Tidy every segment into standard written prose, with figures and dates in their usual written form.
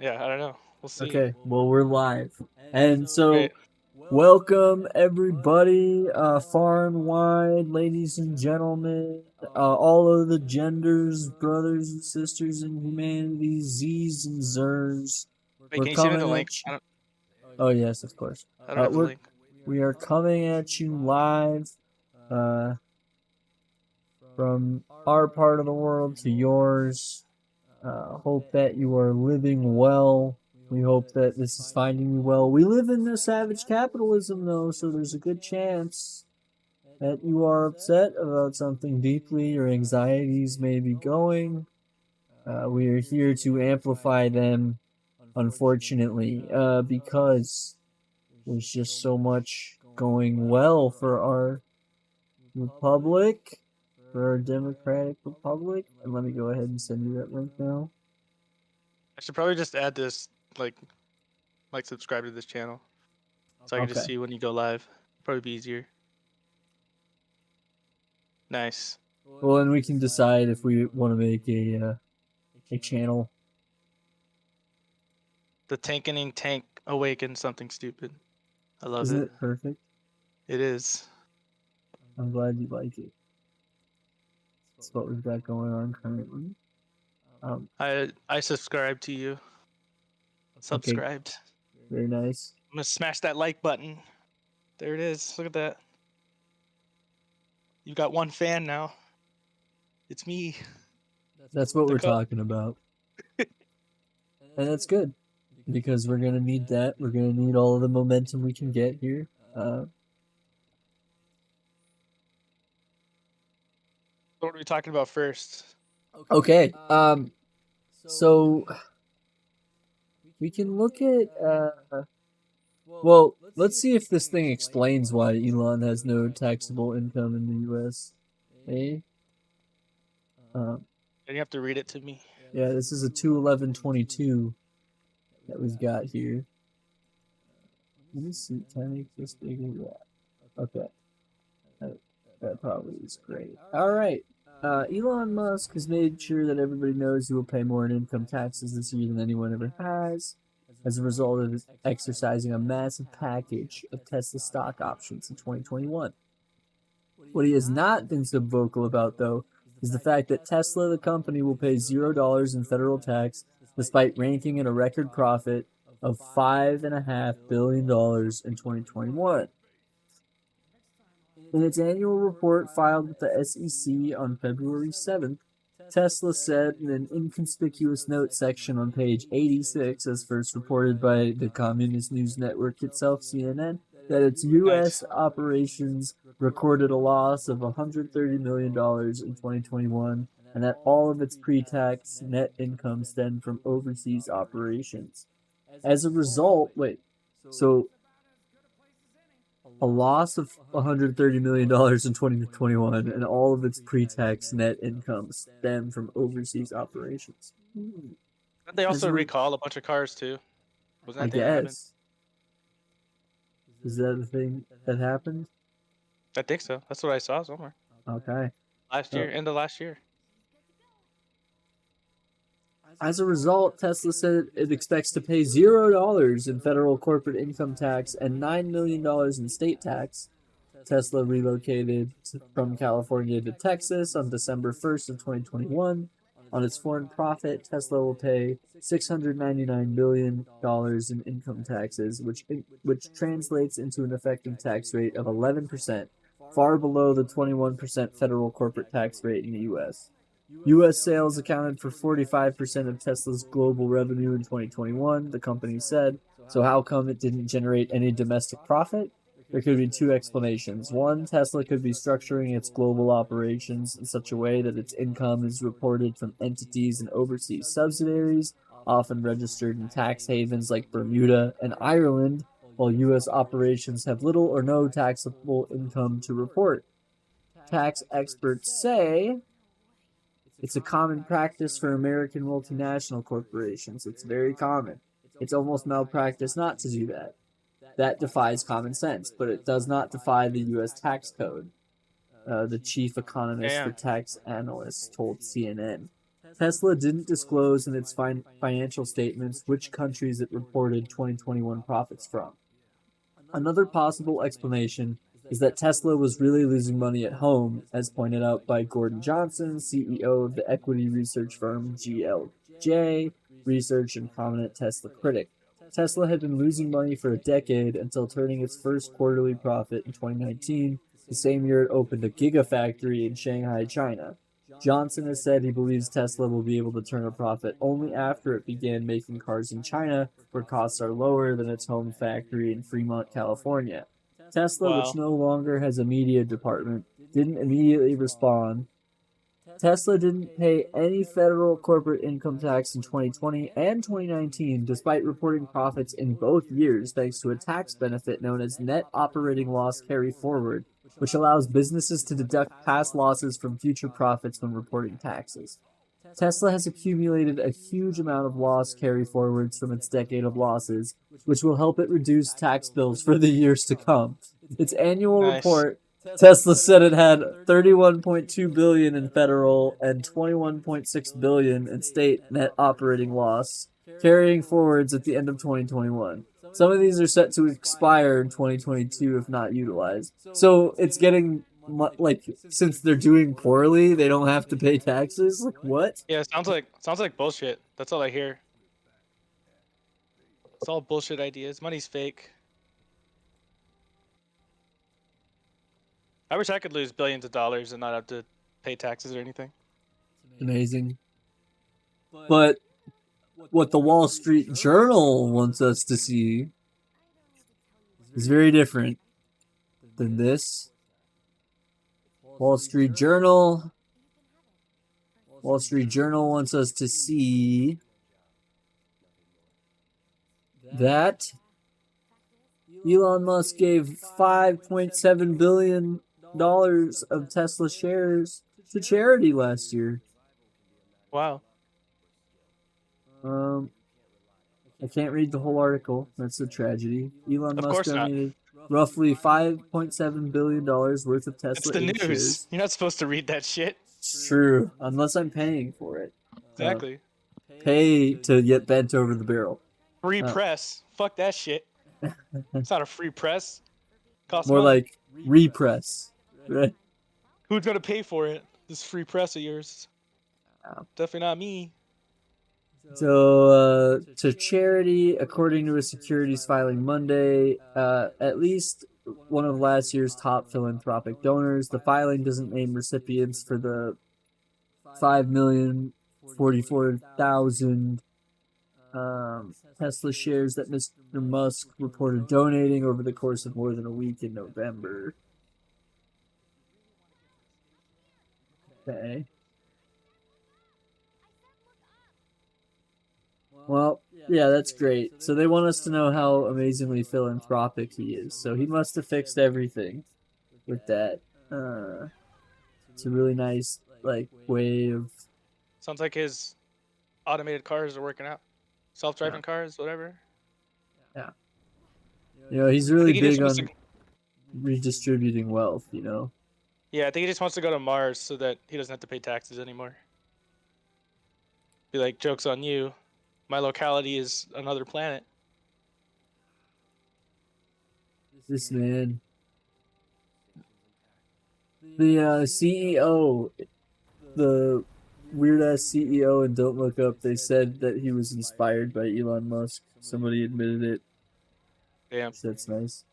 Yeah, I don't know. We'll see. Okay, well, we're live. And so, Great. welcome everybody, far and wide, ladies and gentlemen, all of the genders, brothers and sisters in humanity, Z's and Zers. Wait, We're can you send me the coming link? at you. Oh, yes, of course. I don't have the We're link. we are coming at you live, from our part of the world to yours. Hope that you are living well. We hope that this is finding you well. We live in a savage capitalism, though, so there's a good chance that you are upset about something deeply. Your anxieties may be going. We are here to amplify them, unfortunately, because there's just so much going well for our republic, for our democratic republic. And let me go ahead and send you that link now. I should probably just add this, like subscribe to this channel, so I can just see when you go live. Probably be easier. Nice. Well, and we can decide if we want to make a channel. The Tankennng Tank awakens something stupid. I love Isn't it. it perfect? It is. I'm glad you like it. That's what we've got going on currently. I subscribe to you. Subscribed. Okay. Very nice. I'm gonna smash that like button. There it is. Look at that. You got one fan now. It's me. That's what we're talking about. And that's good, because we're going to need that. We're going to need all of the momentum we can get here. What are we talking about first? Okay. So we can look at well, let's see if this thing explains why Elon has no taxable income in the U.S. Eh? You have to read it to me. Yeah, this is a 21122 that we've got here. Let me see. Can I make this bigger? Yeah. Okay. That probably is great. All right. Elon Musk has made sure that everybody knows he will pay more in income taxes this year than anyone ever has, as a result of his exercising a massive package of Tesla stock options in 2021. What he has not been so vocal about, though, is the fact that Tesla, the company, will pay $0 in federal tax despite ranking at a record profit of $5.5 billion in 2021. In its annual report filed with the SEC on February 7th, Tesla said in an inconspicuous note section on page 86, as first reported by the communist news network itself, CNN, that its U.S. operations recorded a loss of $130 million in 2021, and that all of its pre-tax net income stemmed from overseas operations. As a result, a loss of $130 million in 2021, and all of its pre-tax net income stem from overseas operations. Didn't they also recall a bunch of cars too? I guess. Is that the thing that happened? I think so. That's what I saw somewhere. Okay. Last year, end of last year. As a result, Tesla said it expects to pay $0 in federal corporate income tax and $9 million in state tax. Tesla relocated from California to Texas on December 1st of 2021. On its foreign profit, Tesla will pay $699 billion in income taxes, which translates into an effective tax rate of 11%, far below the 21% federal corporate tax rate in the U.S. U.S. sales accounted for 45% of Tesla's global revenue in 2021, the company said. So how come it didn't generate any domestic profit? There could be two explanations. One, Tesla could be structuring its global operations in such a way that its income is reported from entities and overseas subsidiaries, often registered in tax havens like Bermuda and Ireland, while U.S. operations have little or no taxable income to report. Tax experts say it's a common practice for American multinational corporations. It's very common. It's almost malpractice not to do that. That defies common sense, but it does not defy the U.S. tax code, the chief economist for tax analysts told CNN. Tesla didn't disclose in its financial statements which countries it reported 2021 profits from. Another possible explanation is that Tesla was really losing money at home, as pointed out by Gordon Johnson, CEO of the equity research firm GLJ Research and prominent Tesla critic. Tesla had been losing money for a decade until turning its first quarterly profit in 2019, the same year it opened a gigafactory in Shanghai, China. Johnson has said he believes Tesla will be able to turn a profit only after it began making cars in China, where costs are lower than its home factory in Fremont, California. Tesla, which no longer has a media department, didn't immediately respond. Tesla didn't pay any federal corporate income tax in 2020 and 2019, despite reporting profits in both years thanks to a tax benefit known as net operating loss carry forward, which allows businesses to deduct past losses from future profits when reporting taxes. Tesla has accumulated a huge amount of loss carry forwards from its decade of losses, which will help it reduce tax bills for the years to come. Its annual report, Tesla said it had $31.2 billion in federal and $21.6 billion in state net operating loss, carrying forwards at the end of 2021. Some of these are set to expire in 2022 if not utilized. So it's getting, like, since they're doing poorly, they don't have to pay taxes? Like, what? Yeah, it sounds like bullshit. That's all I hear. It's all bullshit ideas. Money's fake. I wish I could lose billions of dollars and not have to pay taxes or anything. Amazing. But what the Wall Street Journal wants us to see is very different than this. Wall Street Journal wants us to see that Elon Musk gave $5.7 billion of Tesla shares to charity last year. Wow. I can't read the whole article. That's a tragedy. Elon Of Musk course not. donated roughly $5.7 billion worth of Tesla It's the news. shares. You're not supposed to read that shit. It's true, unless I'm paying for it. Exactly. Pay to get bent over the barrel. Free press. Fuck that shit. It's not a free press. Costs More money. like repress. Right? Who's gonna pay for it? This free press of yours. Definitely not me. So, to charity, according to a securities filing Monday, at least one of last year's top philanthropic donors. The filing doesn't name recipients for the 5,044,000 Tesla shares that Mr. Musk reported donating over the course of more than a week in November. Okay. Well, yeah, that's great. So they want us to know how amazingly philanthropic he is. So he must have fixed everything with that. It's a really nice, like, way of... Sounds like his automated cars are working out. Self-driving cars, whatever. Yeah. You know, he's really big on redistributing wealth, you know? Yeah, I think he just wants to go to Mars so that he doesn't have to pay taxes anymore. Be like, joke's on you. My locality is another planet. This man. The CEO, the weird-ass CEO in Don't Look Up, they said that he was inspired by Elon Musk. Somebody admitted it. Damn. So that's nice.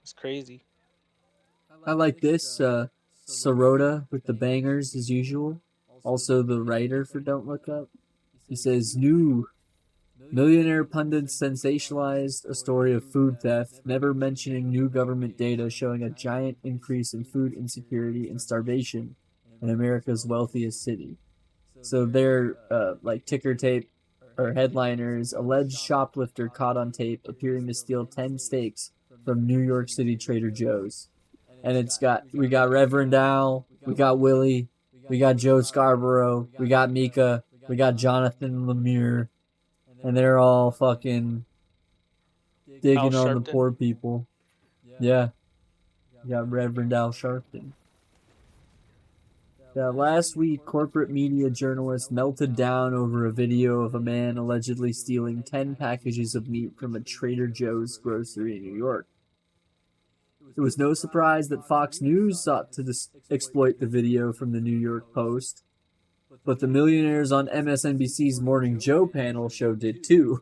It's crazy. I like this. Sirota with the bangers as usual. Also the writer for Don't Look Up. He says, new millionaire pundits sensationalized a story of food theft, never mentioning new government data showing a giant increase in food insecurity and starvation in America's wealthiest city. So their like ticker tape or headliners, alleged shoplifter caught on tape appearing to steal 10 steaks from New York City Trader Joe's. And we got Reverend Al, we got Willie, we got Joe Scarborough, we got Mika, we got Jonathan Lemire, and they're all fucking digging on the poor people. Yeah. We got Reverend Al Sharpton. Yeah, last week, corporate media journalists melted down over a video of a man allegedly stealing 10 packages of meat from a Trader Joe's grocery in New York. It was no surprise that Fox News sought to exploit the video from the New York Post, but the millionaires on MSNBC's Morning Joe panel show did too.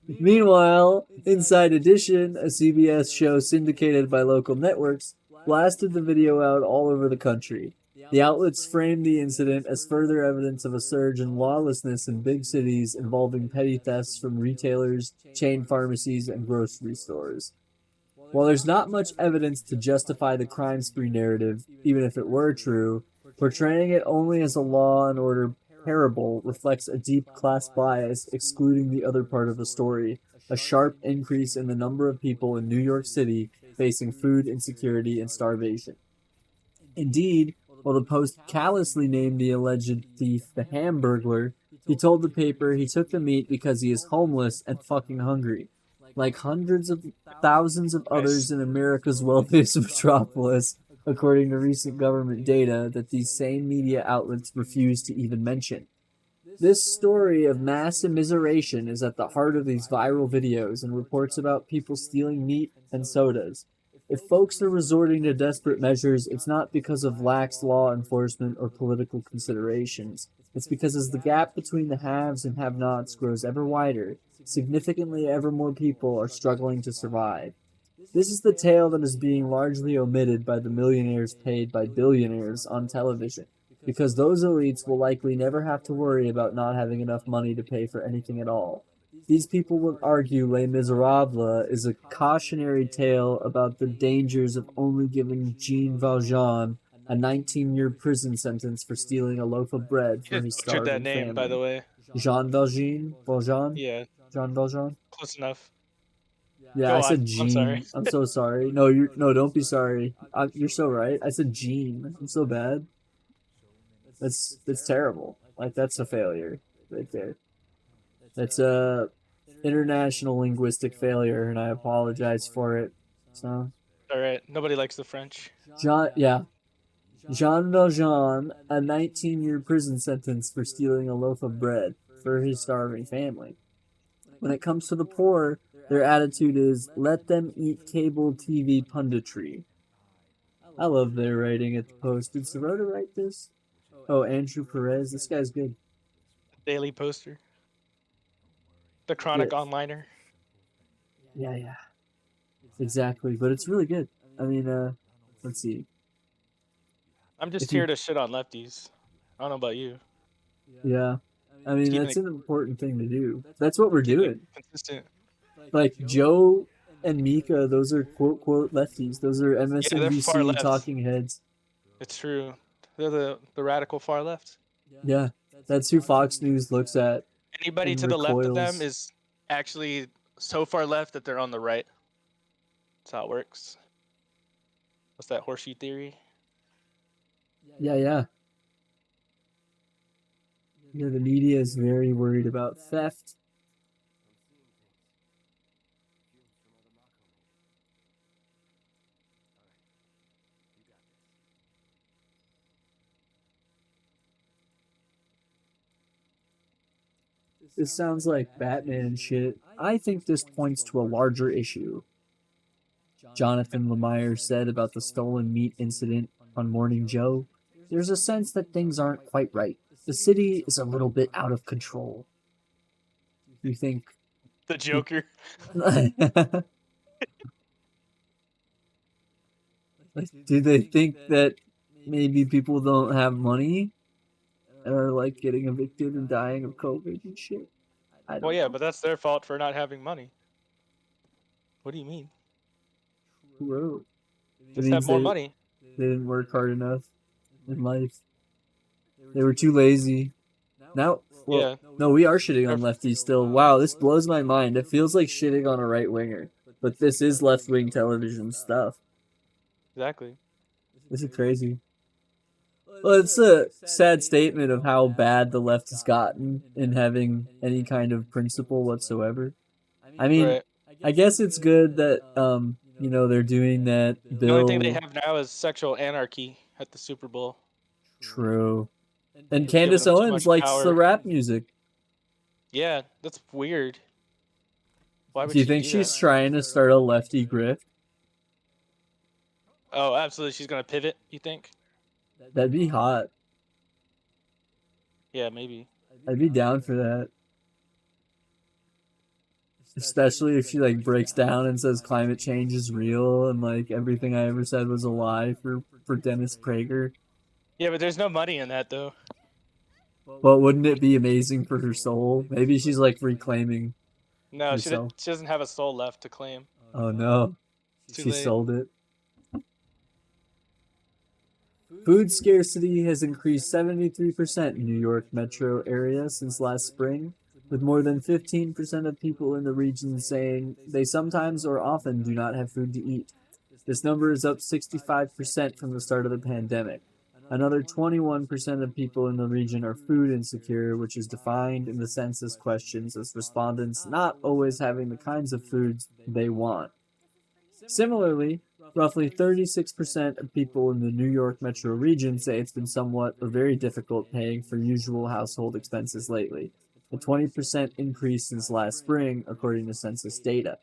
Meanwhile, Inside Edition, a CBS show syndicated by local networks, blasted the video out all over the country. The outlets framed the incident as further evidence of a surge in lawlessness in big cities involving petty thefts from retailers, chain pharmacies, and grocery stores. While there's not much evidence to justify the crime spree narrative, even if it were true, portraying it only as a law and order parable reflects a deep class bias, excluding the other part of the story, a sharp increase in the number of people in New York City facing food insecurity and starvation. Indeed, while the Post callously named the alleged thief the Hamburglar, he told the paper he took the meat because he is homeless and fucking hungry. Like hundreds of thousands of others in America's wealthiest metropolis, according to recent government data that these same media outlets refuse to even mention. This story of mass immiseration is at the heart of these viral videos and reports about people stealing meat and sodas. If folks are resorting to desperate measures, it's not because of lax law enforcement or political considerations. It's because as the gap between the haves and have-nots grows ever wider, significantly ever more people are struggling to survive. This is the tale that is being largely omitted by the millionaires paid by billionaires on television, because those elites will likely never have to worry about not having enough money to pay for anything at all. These people would argue Les Miserables is a cautionary tale about the dangers of only giving Jean Valjean a 19-year prison sentence for stealing a loaf of bread for his starving that name, family. by the way. Jean Valjean? Valjean? Yeah, Jean Valjean? close enough. Yeah, Go I said on. Jean. I'm sorry. I'm so sorry. No, don't be sorry. You're so right. I said Jean. I'm so bad. That's terrible. Like, that's a failure right there. That's a international linguistic failure, and I apologize for it. So, All right. Nobody likes the French. Jean Valjean, a 19-year prison sentence for stealing a loaf of bread for his starving family. When it comes to the poor, their attitude is, let them eat cable TV punditry. I love their writing at the Post. Did Sirota write this? Oh, Andrew Perez. This guy's good. Daily Poster. The Chronic Onliner. Yeah. Exactly. But it's really good. I mean, let's see. I'm just here to shit on lefties. I don't know about you. Yeah. I mean, that's an important thing to do. That's what we're doing. Consistent. Like, Joe and Mika, those are quote lefties. Those are MSNBC talking heads. It's true. They're the radical far left. Yeah. That's who Fox News looks at. Anybody to the left of them is actually so far left that they're on the right. That's how it works. What's that horseshoe theory? Yeah. Yeah, the media is very worried about theft. This sounds like Batman shit. I think this points to a larger issue. Jonathan Lemire said about the stolen meat incident on Morning Joe. There's a sense that things aren't quite right. The city is a little bit out of control. You think... The Joker? Do they think that maybe people don't have money? And are like getting evicted and dying of COVID and shit? Well, yeah, but that's their fault for not having money. What do you mean? Whoa. Just have more money. They didn't work hard enough in life. They were too lazy. Now, well, no, we are shitting on lefties still. Wow, this blows my mind. It feels like shitting on a right-winger. But this is left-wing television stuff. Exactly. This is crazy. Well, it's a sad statement of how bad the left has gotten in having any kind of principle whatsoever. I mean, I guess it's good that, they're doing that bill. The only thing they have now is sexual anarchy at the Super Bowl. True. And It's giving Candace them too Owens much likes power. the rap music. Yeah, that's weird. Why would Do you she think do she's that? trying to start a lefty grift? Oh, absolutely. She's gonna pivot. You think? That'd be hot. Yeah, maybe. I'd be down for that. Especially if she like breaks down and says climate change is real and like everything I ever said was a lie for Dennis Prager. Yeah, but there's no money in that though. But wouldn't it be amazing for her soul? Maybe she's like reclaiming No, herself. she doesn't have a soul left to claim. Oh no, Too she late. sold it. Food scarcity has increased 73% in New York metro area since last spring, with more than 15% of people in the region saying they sometimes or often do not have food to eat. This number is up 65% from the start of the pandemic. Another 21% of people in the region are food insecure, which is defined in the census questions as respondents not always having the kinds of foods they want. Similarly, roughly 36% of people in the New York metro region say it's been somewhat or very difficult paying for usual household expenses lately, a 20% increase since last spring, according to census data.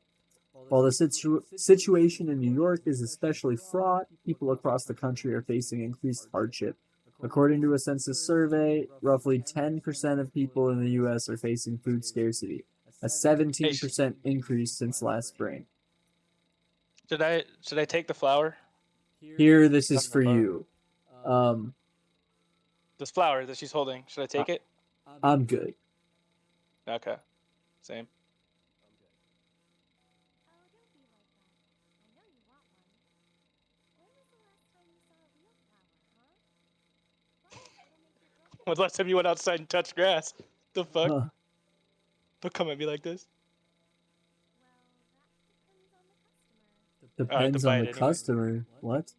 While the situation in New York is especially fraught, people across the country are facing increased hardship. According to a census survey, roughly 10% of people in the U.S. are facing food scarcity, a 17% increase since last spring. Should I take the flower? Here, this is for you. This flower that she's holding. Should I take it? I'm good. Okay. Same. When's the last time you went outside and touched grass? The fuck? Huh. Don't come at me like this. Depends on buy the it anyway. customer. What?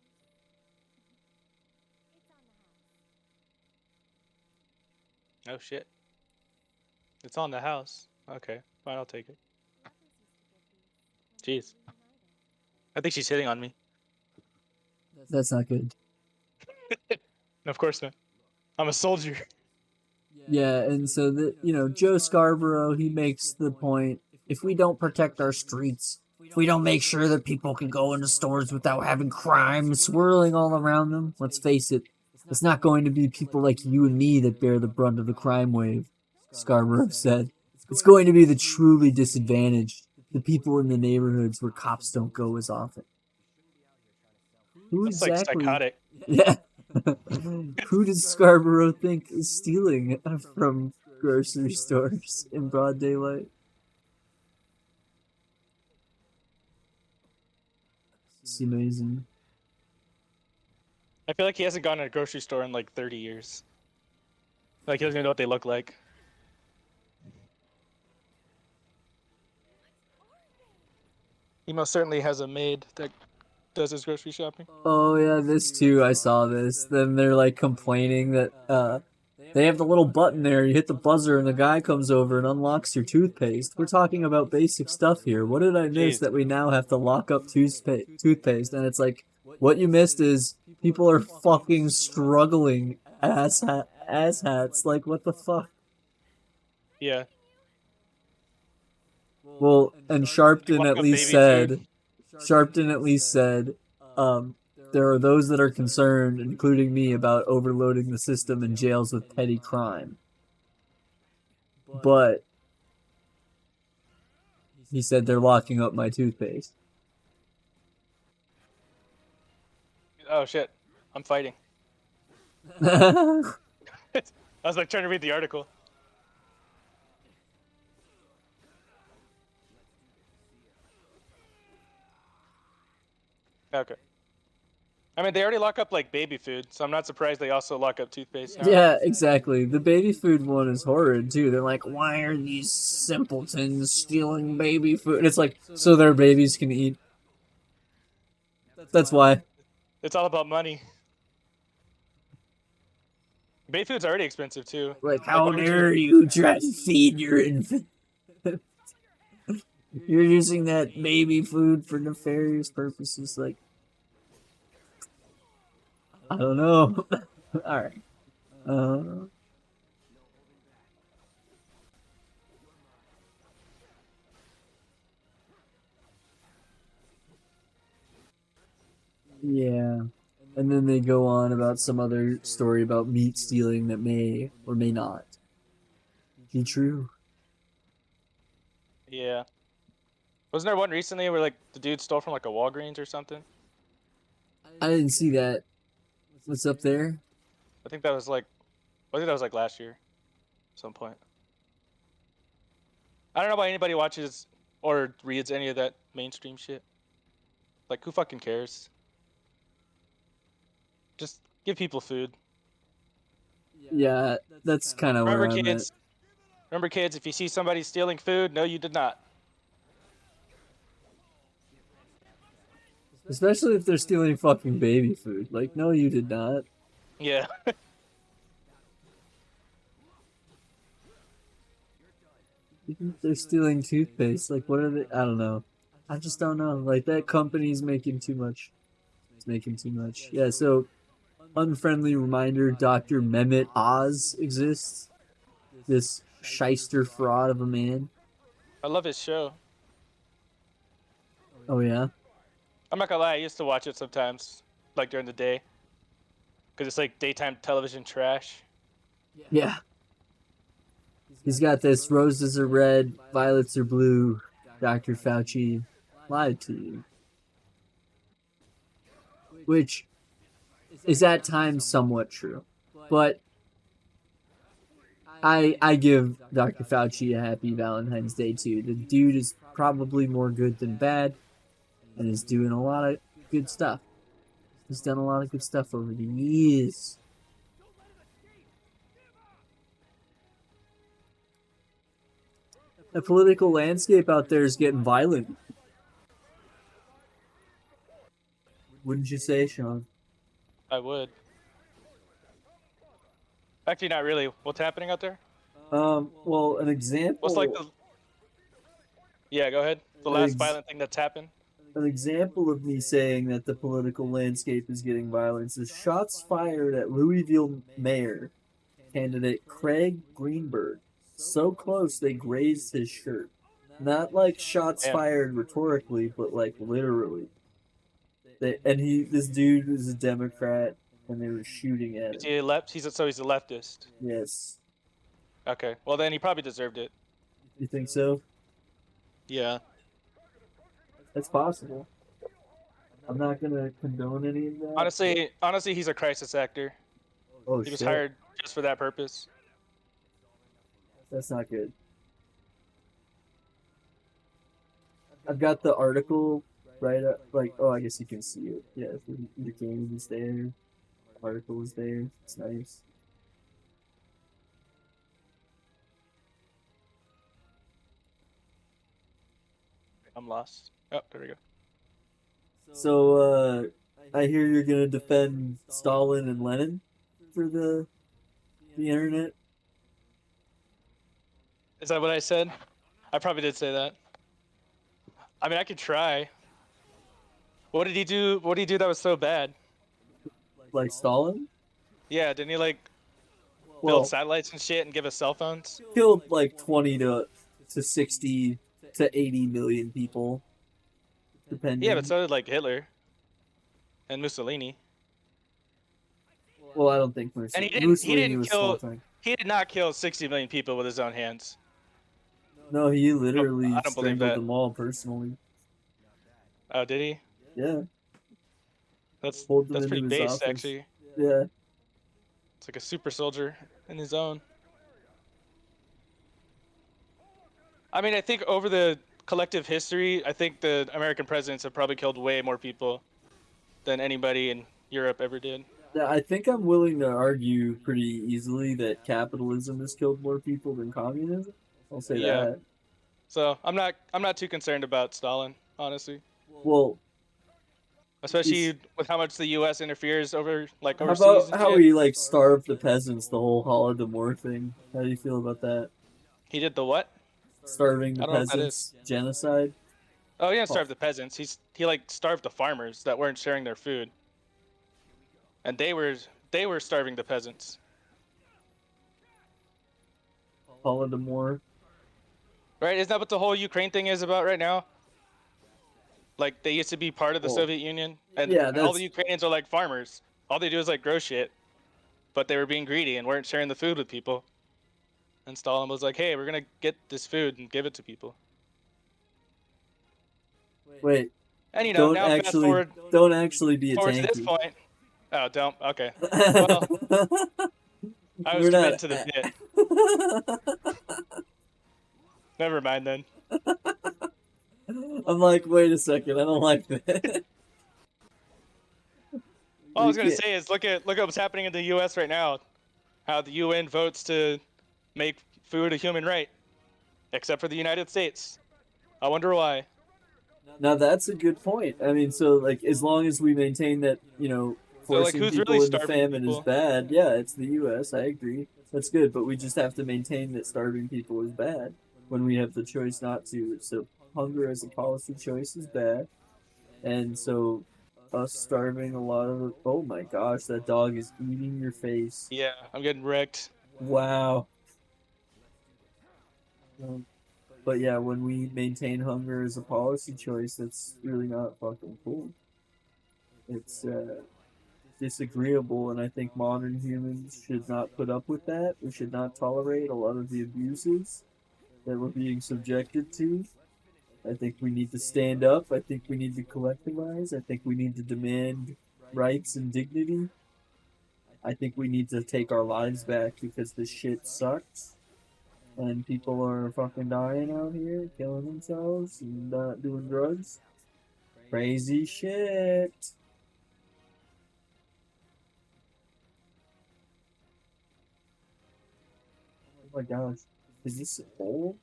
Oh shit. It's on the house. Okay, fine, I'll take it. Jeez. I think she's hitting on me. That's not good. No, of course not. I'm a soldier. Yeah, and so Joe Scarborough, he makes the point, if we don't protect our streets, if we don't make sure that people can go into stores without having crime swirling all around them, let's face it, it's not going to be people like you and me that bear the brunt of the crime wave, Scarborough said. It's going to be the truly disadvantaged, the people in the neighborhoods where cops don't go as often. Who That's like exactly? psychotic. Yeah. Who does Scarborough think is stealing from grocery stores in broad daylight? It's amazing. I feel like he hasn't gone to a grocery store in like 30 years. Like he doesn't even know what they look like. He most certainly has a maid that does his grocery shopping. Oh yeah, this too. I saw this. Then they're like complaining that they have the little button there. You hit the buzzer, and the guy comes over and unlocks your toothpaste. We're talking about basic stuff here. What did I miss Jeez. that we now have to lock up toothpaste? And it's like, what you missed is people are fucking struggling asshats. Like, what the fuck? Yeah. Well, and Sharpton Lock at up least baby said, there are those that are concerned, including me, about overloading the system in jails with petty crime. But he said they're locking up my toothpaste. Oh shit. I'm fighting. I was like trying to read the article. Okay. I mean, they already lock up like baby food, so I'm not surprised they also lock up toothpaste now. Yeah, exactly. The baby food one is horrid too. They're like, why are these simpletons stealing baby food? And it's like, so their babies can eat. That's why. It's all about money. Baby food's already expensive too. Like, how dare you try to feed your infant? You're using that baby food for nefarious purposes. Like, I don't know. All right. Uh, yeah. And then they go on about some other story about meat stealing that may or may not be true. Yeah. Wasn't there one recently where like the dude stole from like a Walgreens or something? I didn't see that. What's up there? I think that was like, I think that was like last year, at some point. I don't know why anybody watches or reads any of that mainstream shit. Like, who fucking cares? Just give people food. Yeah, that's kind of where Remember, I'm at. kids. Remember, kids. If you see somebody stealing food, no, you did not. Especially if they're stealing fucking baby food. Like, no, you did not. Yeah. They're stealing toothpaste. Like, what are they? I don't know. I just don't know. Like, that company's making too much. It's making too much. Yeah, so, unfriendly reminder, Dr. Mehmet Oz exists. This shyster fraud of a man. I love his show. Oh, yeah? I'm not gonna lie. I used to watch it sometimes, like during the day, because it's like daytime television trash. Yeah. He's got this roses are red, violets are blue. Dr. Fauci lied to you. Which is at times somewhat true. But I give Dr. Fauci a happy Valentine's Day too. The dude is probably more good than bad and is doing a lot of good stuff. He's done a lot of good stuff over the years. The political landscape out there is getting violent. Wouldn't you say, Sean? I would. Actually, not really. What's happening out there? Well, an example. What's like the? Yeah, go ahead. The last violent thing that's happened. An example of me saying that the political landscape is getting violent is shots fired at Louisville mayor candidate Craig Greenberg. So close they grazed his shirt. Not like shots fired rhetorically, but like literally. This dude is a Democrat, and they were shooting at him. Is he a left? He's a leftist. Yes. Okay. Well, then he probably deserved it. You think so? Yeah. That's possible. I'm not gonna condone any of that. Honestly, he's a crisis actor. Oh, he was hired just for that purpose. That's not good. I've got the article right up, like, oh, I guess you can see it. Yeah, the game is there. The article is there. It's nice. I'm lost. Oh, there we go. So, I hear you're gonna defend Stalin and Lenin for the internet. Is that what I said? I probably did say that. I mean, I could try. What did he do? What did he do that was so bad? Like Stalin? Yeah, didn't he like build satellites and shit and give us cell phones? Killed like 20 to 60 to 80 million people. Depending. Yeah, but so did like Hitler and Mussolini. Well, I don't think Mussolini. And he did not kill 60 million people with his own hands. No, he literally I don't believe that. them all personally. Oh, did he? Yeah. That's pretty based, office. actually. Yeah. It's like a super soldier in his own. I mean, I think over the collective history, I think the American presidents have probably killed way more people than anybody in Europe ever did. Yeah, I think I'm willing to argue pretty easily that capitalism has killed more people than communism. I'll say that. So I'm not too concerned about Stalin, honestly. Well, especially with how much the U.S. interferes overseas. How about how he like starved the peasants the whole Holodomor thing? How do you feel about that? He did the what? Starving the peasants, genocide. Oh, he didn't starve the peasants. He like starved the farmers that weren't sharing their food, and they were starving the peasants. Holodomor. Right? Isn't that what the whole Ukraine thing is about right now? Like, they used to be part of the Well, Soviet Union, and yeah, all that's the Ukrainians are like farmers. All they do is like grow shit, but they were being greedy and weren't sharing the food with people. And Stalin was like, "Hey, we're gonna get this food and give it to people." wait. And Don't now fast actually forward be a to this tanky. point. Oh, don't. Okay. Well, I was We're not. committed to the bit. Never mind then. I'm like, wait a second, I don't like that. All I was gonna say is look at what's happening in the U.S. right now. How the UN votes to make food a human right, except for the United States. I wonder why. Now that's a good point. I mean, so like, as long as we maintain that, So like, forcing who's really people into starving famine is people? bad, yeah, it's the U.S. I agree. That's good, but we just have to maintain that starving people is bad when we have the choice not to. So hunger as a policy choice is bad, and so us starving a lot of. Oh my gosh, that dog is eating your face. Yeah, I'm getting wrecked. Wow. But yeah, when we maintain hunger as a policy choice, that's really not fucking cool. It's disagreeable, and I think modern humans should not put up with that. We should not tolerate a lot of the abuses that we're being subjected to. I think we need to stand up. I think we need to collectivize. I think we need to demand rights and dignity. I think we need to take our lives back because this shit sucks. And people are fucking dying out here, killing themselves and doing drugs. Crazy shit. Oh my gosh. Is this old?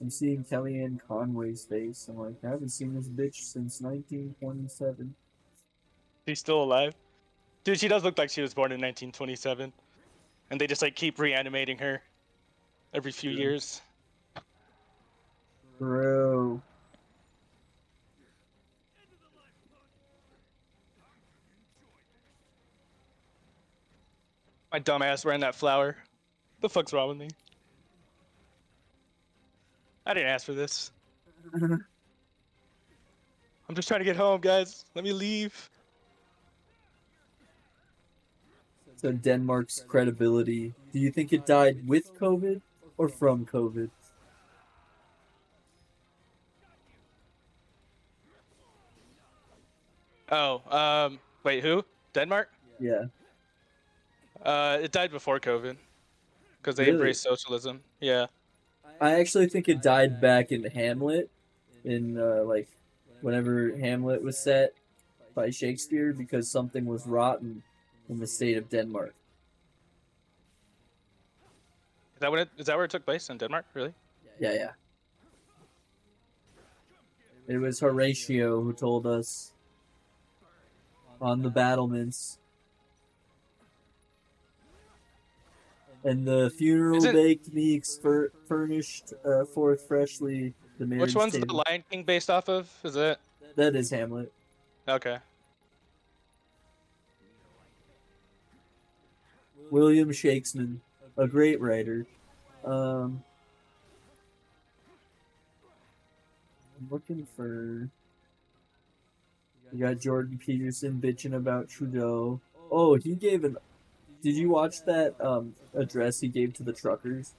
I'm seeing Kellyanne Conway's face. I'm like, I haven't seen this bitch since 1927. She's still alive. Dude, she does look like she was born in 1927. And they just like keep reanimating her every few years. Bro. My dumb ass wearing that flower. The fuck's wrong with me? I didn't ask for this. I'm just trying to get home, guys. Let me leave. So Denmark's credibility. Do you think it died with COVID or from COVID? Oh, wait, who? Denmark? Yeah. It died before COVID. Because they Really? embraced socialism. Yeah. I actually think it died back in Hamlet, in like whenever Hamlet was set by Shakespeare, because something was rotten in the state of Denmark. Is that where it took place in Denmark? Really? Yeah, yeah. It was Horatio who told us on the battlements. And the funeral baked meats furnished forth freshly the marriage Which one's table. the Lion King based off of? Is it? That is Hamlet. Okay. William Shakespeare, a great writer. I'm looking for. We got Jordan Peterson bitching about Trudeau. Oh, he gave an. Did you watch that address he gave to the truckers?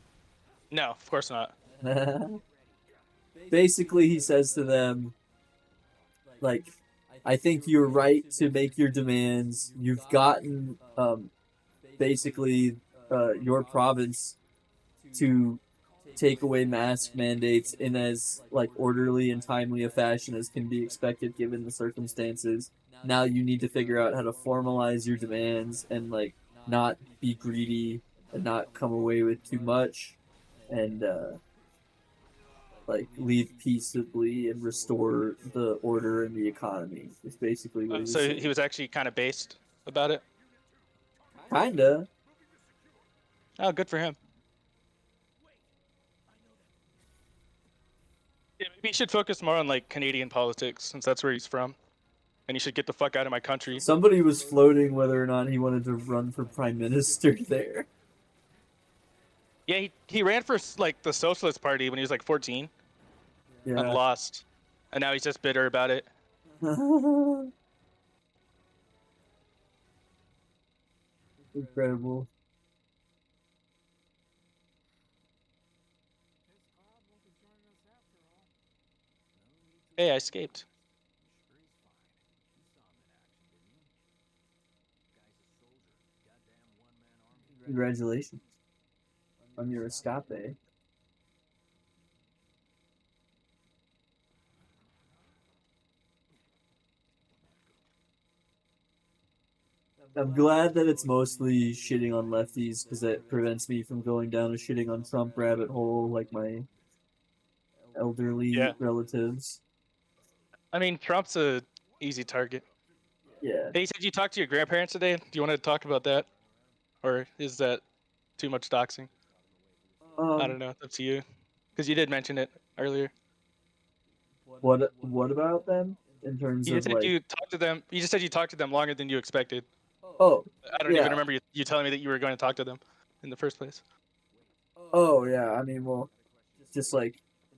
No, of course not. Basically, he says to them, like, I think you're right to make your demands. You've gotten basically your province to take away mask mandates in as like orderly and timely a fashion as can be expected given the circumstances. Now you need to figure out how to formalize your demands and like not be greedy and not come away with too much and like leave peaceably and restore the order in the economy. It's basically what he was saying. He was actually kind of based about it. Kinda. Oh, good for him. Yeah, maybe he should focus more on like Canadian politics since that's where he's from, and he should get the fuck out of my country. Somebody was floating whether or not he wanted to run for prime minister there. Yeah, he ran for like the Socialist Party when he was like 14 and Yeah. lost, and now he's just bitter about it. Incredible. Hey, I escaped. Congratulations on your escape. I'm glad that it's mostly shitting on lefties because that prevents me from going down a shitting on Trump rabbit hole like my elderly Yeah. relatives. I mean, Trump's a easy target. Yeah. Hey, you said you talked to your grandparents today. Do you want to talk about that, or is that too much doxing? I don't know. It's up to you, because you did mention it earlier. What about them in terms You just of said like? you talked to them. You just said you talked to them longer than you expected. Oh, I don't even yeah. remember you telling me that you were going to talk to them in the first place. Oh, yeah. I mean, well, just like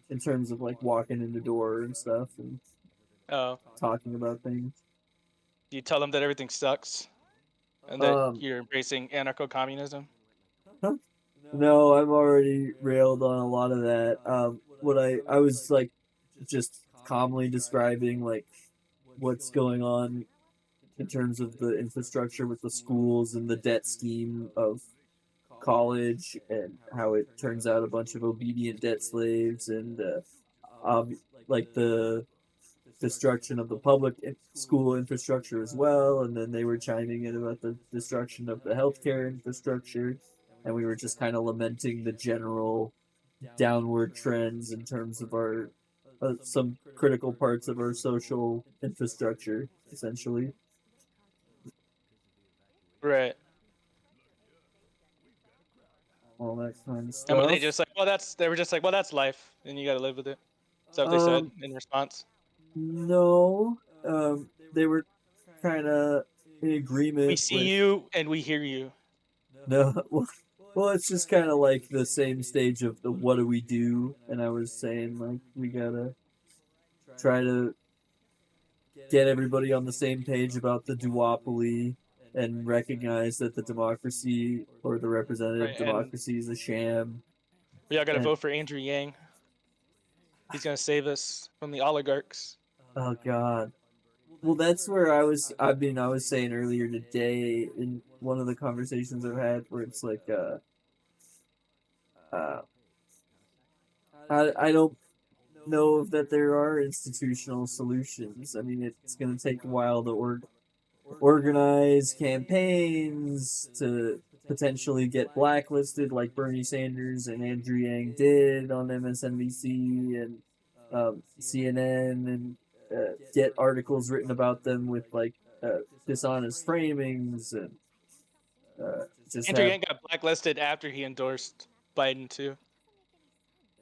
in terms of like walking in the door and stuff and Oh, talking about things. you tell them that everything sucks and that Um, you're embracing anarcho-communism. no, I've already railed on a lot of that. What I was like just calmly describing like what's going on in terms of the infrastructure with the schools and the debt scheme of college and how it turns out a bunch of obedient debt slaves and like the destruction of the public school infrastructure as well. And then they were chiming in about the destruction of the healthcare infrastructure. And we were just kind of lamenting the general downward trends in terms of our some critical parts of our social infrastructure, essentially. Right. All that kind of And were stuff. they just like, well, they were just like, well, that's life, and you got to live with it. Is that what they said Um, in response? no, they were kind of in We agreement see with you and we hear you. no. Well, it's just kind of like the same stage of the what do we do, and I was saying like we gotta try to get everybody on the same page about the duopoly and recognize that the democracy or the representative Right. And democracy is a sham. we all got to And vote for Andrew Yang. He's going to save us from the oligarchs. oh god. Well, that's where I was. I mean, I was saying earlier today in one of the conversations I've had where it's like, uh, I don't know that there are institutional solutions. I mean, it's going to take a while to organize campaigns to potentially get blacklisted, like Bernie Sanders and Andrew Yang did on MSNBC and CNN, and get articles written about them with like dishonest framings and just Andrew have Yang got blacklisted after he endorsed Biden too.